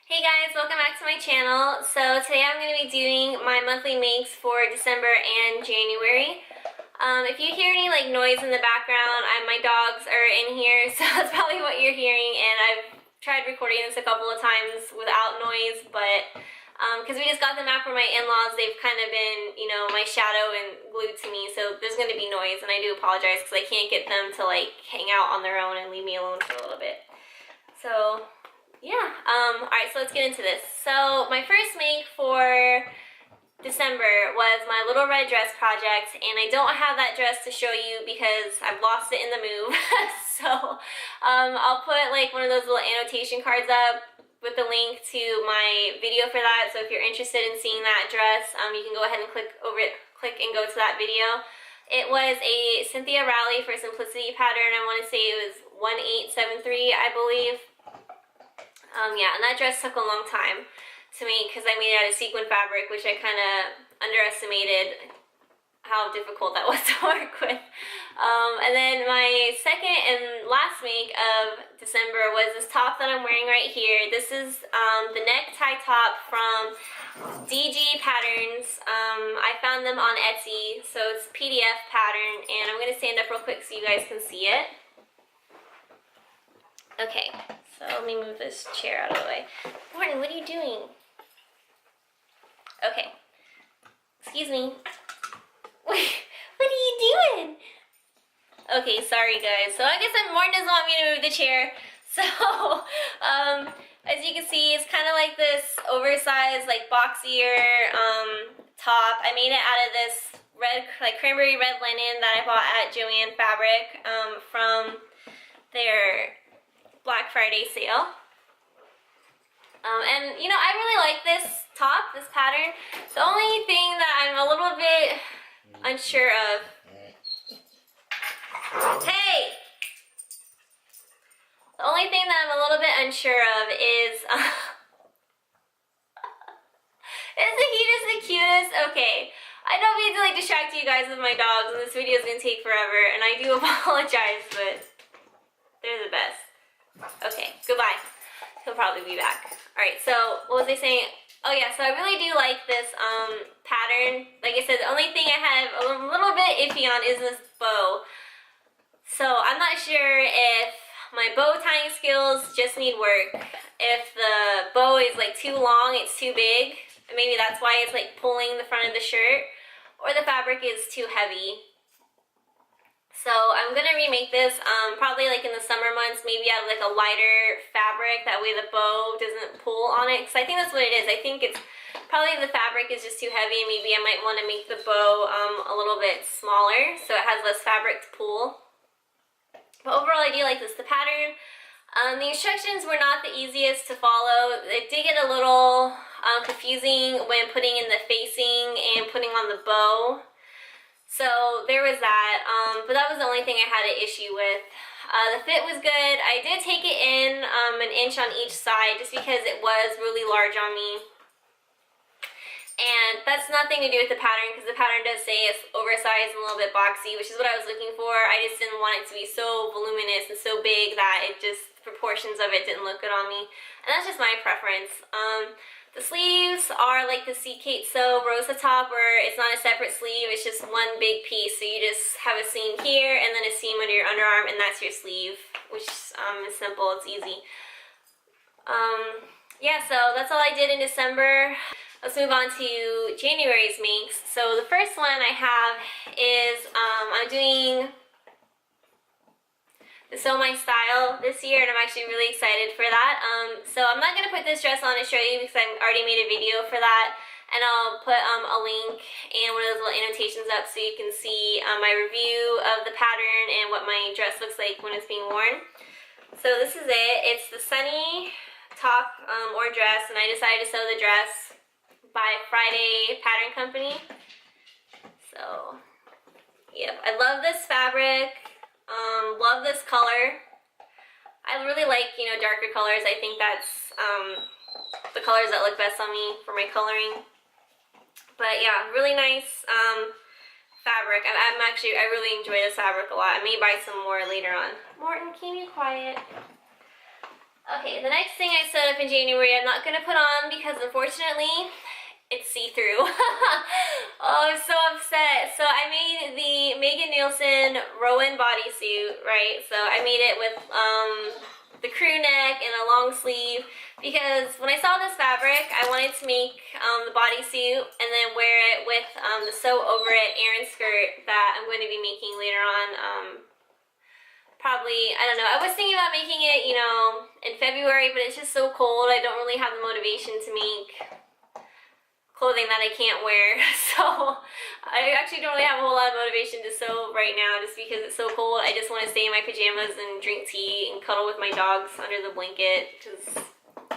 Hey guys, welcome back to my channel. So today I'm going to be doing my monthly makes for December and January. If you hear any noise in the background, my dogs are in here, so that's probably what you're hearing. And I've tried recording this a couple of times without noise, but because we just got them out from my in-laws, they've kind of been, my shadow and glued to me. So there's going to be noise, and I do apologize because I can't get them to hang out on their own and leave me alone for a little bit. So yeah, alright, so let's get into this. So my first make for December was my little red dress project, and I don't have that dress to show you because I've lost it in the move. So I'll put one of those little annotation cards up with the link to my video for that. So if you're interested in seeing that dress, you can go ahead and click and go to that video. It was a Cynthia Rowley for Simplicity pattern. I want to say it was 1873, I believe. Yeah, and that dress took a long time to make because I made it out of sequin fabric, which I kind of underestimated how difficult that was to work with. And then my second and last make of December was this top that I'm wearing right here. This is the necktie top from DG Patterns. I found them on Etsy, so it's PDF pattern, and I'm going to stand up real quick so you guys can see it. Okay, so let me move this chair out of the way. Morning, what are you doing? Okay, excuse me. What are you doing? Okay, sorry guys. So I guess Morton doesn't want me to move the chair. So, as you can see, it's kind of like this oversized, boxier top. I made it out of this red, cranberry red linen that I bought at Joann Fabric from their Black Friday sale. And I really like this top, this pattern. The only thing that I'm a little bit unsure of. Hey! The only thing that I'm a little bit unsure of is isn't he just the cutest? Okay. I don't mean to distract you guys with my dogs, and this video is gonna take forever, and I do apologize, but they're the best. Okay, goodbye. He'll probably be back. Alright, so what was I saying? Oh yeah, so I really do like this pattern. Like I said, the only thing I have a little bit iffy on is this bow. So I'm not sure if my bow tying skills just need work. If the bow is too long, it's too big, and maybe that's why it's pulling the front of the shirt, or the fabric is too heavy. So I'm gonna remake this probably in the summer months, maybe out of a lighter fabric. That way the bow doesn't pull on it. Because I think that's what it is. I think it's probably the fabric is just too heavy. Maybe I might want to make the bow a little bit smaller so it has less fabric to pull. But overall, I do like this. The pattern, the instructions were not the easiest to follow. It did get a little confusing when putting in the facing and putting on the bow. So there was that, but that was the only thing I had an issue with. The fit was good. I did take it in an inch on each side just because it was really large on me. And that's nothing to do with the pattern, because the pattern does say it's oversized and a little bit boxy, which is what I was looking for. I just didn't want it to be so voluminous and so big that it just, proportions of it didn't look good on me. And that's just my preference. The sleeves are the C. Kate Sew Rosa top, where it's not a separate sleeve, it's just one big piece. So you just have a seam here and then a seam under your underarm, and that's your sleeve, which is simple, it's easy. Yeah, so that's all I did in December. Let's move on to January's makes. So the first one I have is I'm doing the Sew My Style this year, and I'm actually really excited for that. So I'm not going to put this dress on to show you because I've already made a video for that, and I'll put a link and one of those little annotations up so you can see my review of the pattern and what my dress looks like when it's being worn. So this is it. It's the Sunny top or dress, and I decided to sew the dress by Friday Pattern Company. So yep, I love this fabric. Love this color. I really like, darker colors. I think that's the colors that look best on me for my coloring. But yeah, really nice fabric. I really enjoy this fabric a lot. I may buy some more later on. Morton, can you be quiet? Okay, the next thing I sewed up in January I'm not gonna put on because unfortunately it's see-through. Oh, I'm so upset. So I made the Megan Nielsen Rowan bodysuit, right? So I made it with the crew neck and a long sleeve because when I saw this fabric, I wanted to make the bodysuit and then wear it with the sew over it Aran skirt that I'm going to be making later on. Probably, I don't know, I was thinking about making it, you know, in February, but it's just so cold, I don't really have the motivation to make clothing that I can't wear, so I actually don't really have a whole lot of motivation to sew right now just because it's so cold. I just want to stay in my pajamas and drink tea and cuddle with my dogs under the blanket because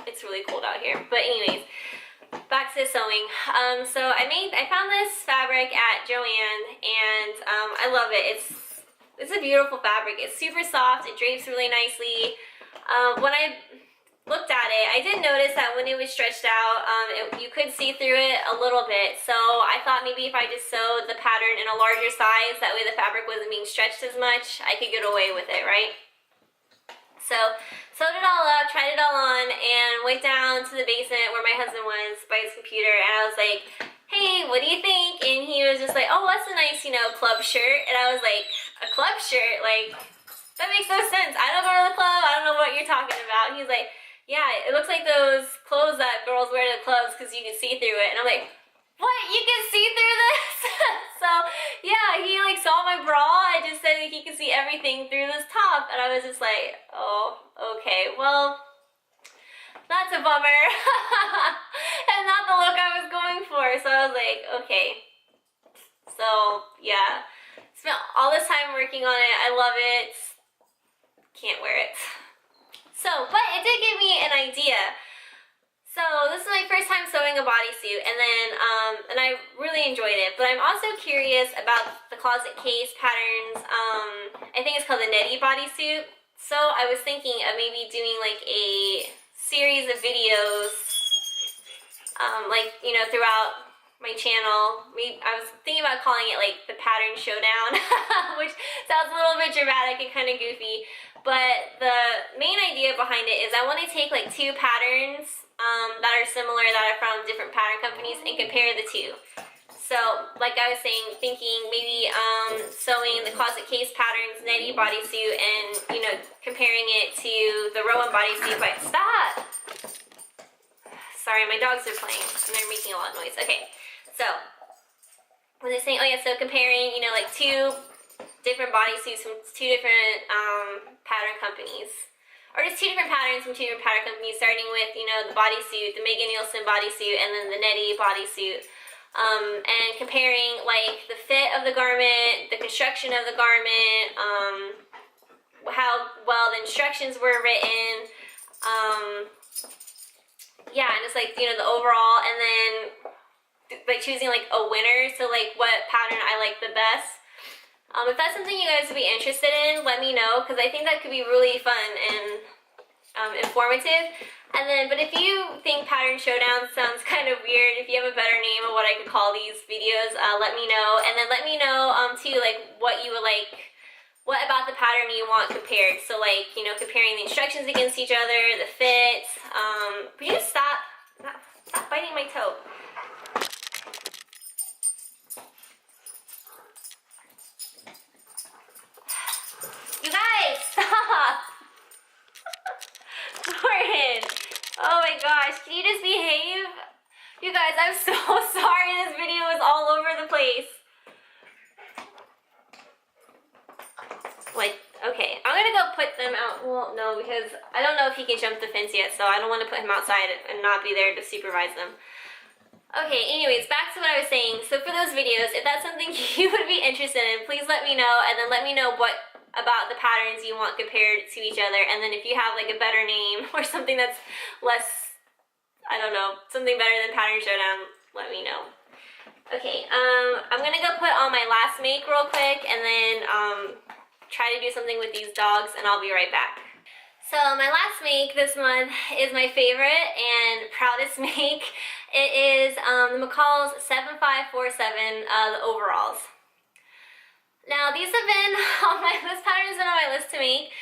it's really cold out here. But anyways, back to sewing. So I found this fabric at Joann and I love it. It's a beautiful fabric. It's super soft. It drapes really nicely. When I looked at it, I did notice that when it was stretched out, you could see through it a little bit. So I thought maybe if I just sewed the pattern in a larger size, that way the fabric wasn't being stretched as much, I could get away with it, right? So sewed it all up, tried it all on, and went down to the basement where my husband was by his computer, and I was like, hey, what do you think? And he was just like, oh, that's a nice, you know, club shirt. And I was like, a club shirt? Like, that makes no sense. I don't go to the club. I don't know what you're talking about. He's like, yeah, it looks like those clothes that girls wear to the clubs because you can see through it. And I'm like, what? You can see through this? So, yeah, he like saw my bra. I just said that he could see everything through this top. And I was just like, oh, okay, well, that's a bummer. And not the look I was going for. So I was like, okay. So, yeah. Spent all this time working on it. I love it. Can't wear it. So, but it did give me an idea. So this is my first time sewing a bodysuit, and then and I really enjoyed it. But I'm also curious about the closet case patterns. I think it's called the Nettie bodysuit. So I was thinking of maybe doing like a series of videos, like, you know, throughout my channel. I was thinking about calling it like the pattern showdown, which sounds a little bit dramatic and kind of goofy, but the main idea behind it is I want to take like two patterns that are similar, that are from different pattern companies, and compare the two. So like I was saying, thinking maybe sewing the closet case patterns Nettie bodysuit and, you know, comparing it to the Rowan bodysuit. But stop! Sorry, my dogs are playing and they're making a lot of noise. Okay. So, what was I saying? Oh yeah, so comparing, you know, like two different bodysuits from two different pattern companies. Or just two different patterns from two different pattern companies, starting with, you know, the bodysuit, the Megan Nielsen bodysuit, and then the Nettie bodysuit. And comparing, like, the fit of the garment, the construction of the garment, how well the instructions were written, yeah, and just, like, you know, the overall, and then like choosing like a winner, so like what pattern I like the best. If that's something you guys would be interested in, let me know, because I think that could be really fun and informative. And then, but if you think pattern showdown sounds kind of weird, if you have a better name of what I could call these videos, let me know. And then let me know too, like what you would like, what about the pattern you want compared. So like, you know, comparing the instructions against each other, the fit. Would you just stop biting my toe? Stop! Jordan! Oh my gosh, can you just behave? You guys, I'm so sorry this video is all over the place. Like, okay, I'm gonna go put them out. Well, no, because I don't know if he can jump the fence yet, so I don't want to put him outside and not be there to supervise them. Okay, anyways, back to what I was saying. So for those videos, if that's something you would be interested in, please let me know, and then let me know what about the patterns you want compared to each other, and then if you have like a better name or something that's less, I don't know, something better than Pattern Showdown, let me know. Okay, I'm gonna go put on my last make real quick, and then try to do something with these dogs, and I'll be right back. So my last make this month is my favorite and proudest make. It is the McCall's 7547, the overalls. Now these have been on my list, pattern has been on my list to make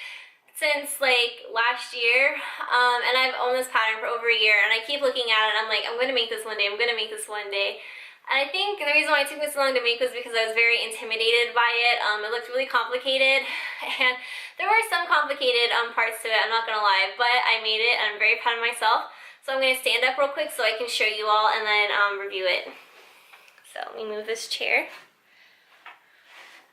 since like last year, and I've owned this pattern for over a year, and I keep looking at it and I'm like, I'm gonna make this one day, I'm gonna make this one day. And I think the reason why it took me so long to make was because I was very intimidated by it. It looked really complicated, and there were some complicated parts to it, I'm not gonna lie, but I made it and I'm very proud of myself. So I'm gonna stand up real quick so I can show you all and then review it. So let me move this chair.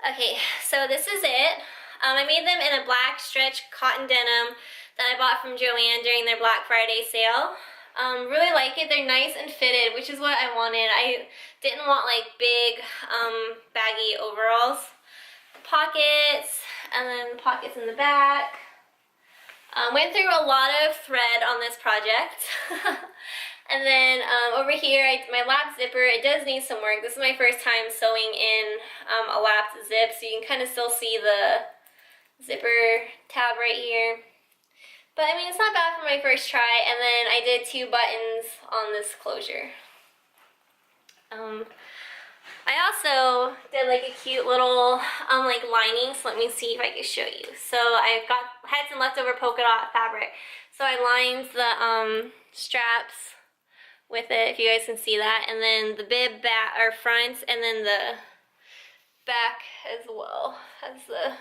Okay, so this is it. I made them in a black stretch cotton denim that I bought from Joann during their Black Friday sale. Really like it. They're nice and fitted, which is what I wanted. I didn't want like big baggy overalls. Pockets, and then pockets in the back. Went through a lot of thread on this project. And then over here, my lap zipper, it does need some work. This is my first time sewing in a lap zip, so you can kind of still see the zipper tab right here. But I mean, it's not bad for my first try. And then I did 2 buttons on this closure. I also did like a cute little like lining, so let me see if I can show you. So I had some leftover polka dot fabric, so I lined the straps with it, if you guys can see that, and then the bib back or front, and then the back as well has the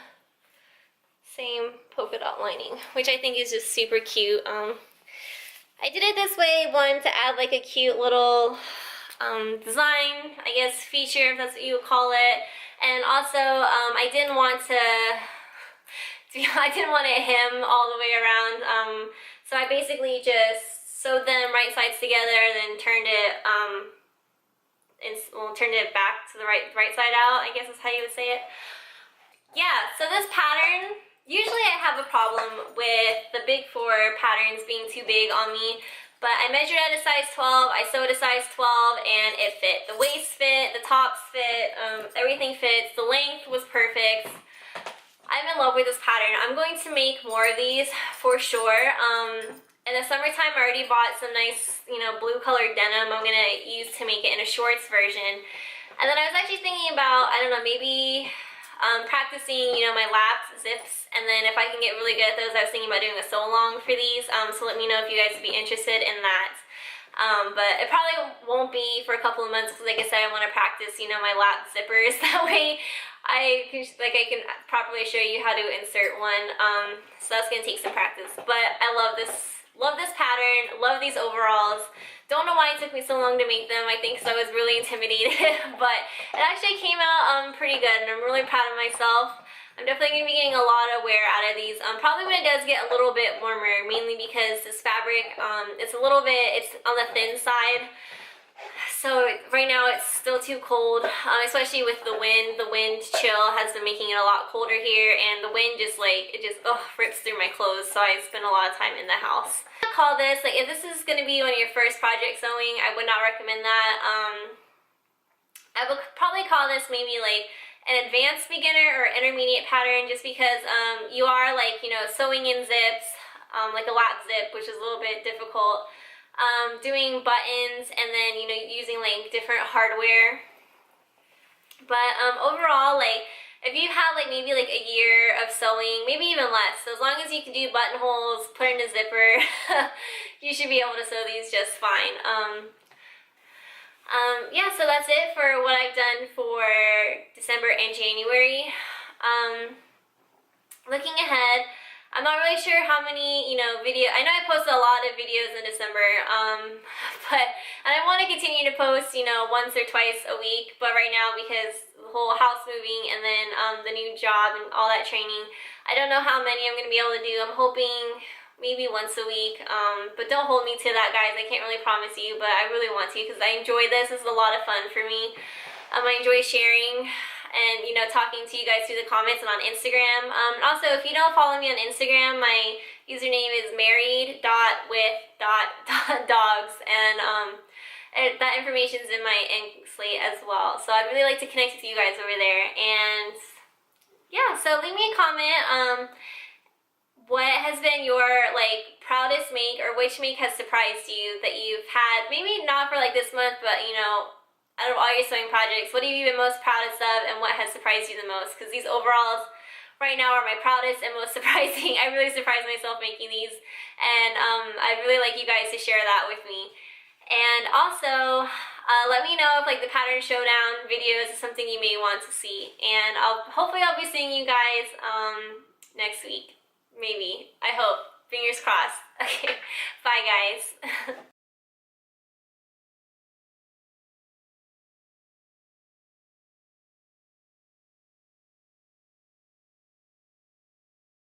same polka dot lining, which I think is just super cute. I did it this way, one, to add like a cute little design, I guess, feature, if that's what you would call it. And also, I didn't want to I didn't want to hem all the way around, so I basically just sewed them right sides together, and then turned it turned it back to the right side out, I guess is how you would say it. Yeah, so this pattern, usually I have a problem with the big 4 patterns being too big on me, but I measured at a size 12, I sewed a size 12, and it fit. The waist fit, the tops fit, everything fits, the length was perfect. I'm in love with this pattern. I'm going to make more of these for sure. In the summertime, I already bought some nice, blue colored denim I'm gonna use to make it in a shorts version. And then I was actually thinking about, I don't know, maybe practicing, my lap zips, and then if I can get really good at those, I was thinking about doing a sew along for these, so let me know if you guys would be interested in that. But it probably won't be for a couple of months, because like I said, I want to practice, my lap zippers. That way I can properly show you how to insert one, so that's going to take some practice. But I love this pattern, love these overalls. Don't know why it took me so long to make them. I think because I was really intimidated, but it actually came out pretty good, and I'm really proud of myself. I'm definitely going to be getting a lot of wear out of these, probably when it does get a little bit warmer, mainly because this fabric, it's on the thin side. So right now it's still too cold, especially with the wind. The wind chill has been making it a lot colder here, and the wind just rips through my clothes, so I spend a lot of time in the house. I call this, if this is going to be one of your first project sewing, I would not recommend that. I would probably call this maybe like an advanced beginner or intermediate pattern, just because you are sewing in zips, like a lap zip, which is a little bit difficult. Doing buttons, and then using like different hardware. But overall, if you have maybe a year of sewing, maybe even less, so as long as you can do buttonholes, put in a zipper, you should be able to sew these just fine. Yeah, so that's it for what I've done for December and January. Looking ahead, I'm not really sure how many, I know I posted a lot of videos in December, and I want to continue to post, once or twice a week, but right now, because the whole house moving and then the new job and all that training, I don't know how many I'm going to be able to do. I'm hoping maybe once a week, but don't hold me to that, guys. I can't really promise you, but I really want to, because I enjoy this. This is a lot of fun for me. I enjoy sharing and talking to you guys through the comments and on Instagram. Also, if you don't follow me on Instagram, my username is married.with.dogs, and that information is in my ink slate as well. So I'd really like to connect with you guys over there. And yeah, so leave me a comment. What has been your proudest make, or which make has surprised you that you've had? Maybe not for this month, but out of all your sewing projects, what have you been most proudest of, and what has surprised you the most? Because these overalls right now are my proudest and most surprising. I really surprised myself making these, and I'd really like you guys to share that with me. And also, let me know if like the pattern showdown videos is something you may want to see. And hopefully I'll be seeing you guys next week. Maybe. I hope. Fingers crossed. Okay. Bye guys.